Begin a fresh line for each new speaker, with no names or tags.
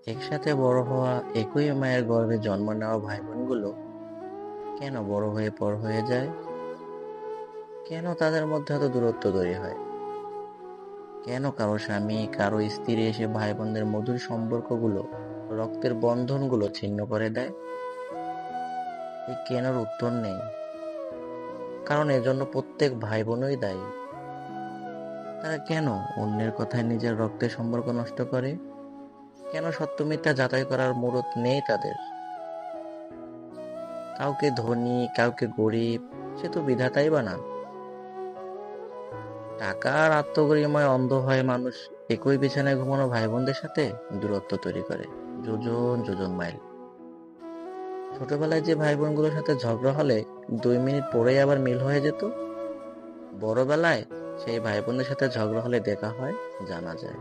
একসাথে বড় হওয়া, একই মায়ের গর্ভে জন্ম নেওয়া ভাই বোনগুলো কেন বড় হয়ে পর হয়ে যায়? কেন তাদের মধ্যে এত দূরত্ব তৈরি হয়? কেন কারো স্বামী কারো স্ত্রী এসে ভাই বোনদের মধুর সম্পর্কগুলো, রক্তের বন্ধনগুলো ছিন্ন করে দেয়? এই কেনর উত্তর নেই, কারণ এজন্য প্রত্যেক ভাই বোনই দায়ী। তারা কেন অন্যের কথায় নিজের রক্তের সম্পর্ক নষ্ট করে? কেন সত্য মিথ্যা যাচাই করার মুরত নেই তাদের? কাউকে ধনী কাউকে গরিব, সে তো বিধাতাই বানান। টাকা আর আত্মগরিমায় অন্ধ হয়ে মানুষ একই বিছানায় ঘুমানো ভাই বোনদের সাথে দূরত্ব তৈরি করে যোজন যোজন মাইল। ছোটবেলায় যে ভাই বোনগুলোর সাথে ঝগড়া হলে 2 মিনিট পরেই আবার মিল হয়ে যেত, বড়বেলায় সেই ভাই বোনদের সাথে ঝগড়া হলে দেখা হয়, জানা যায়।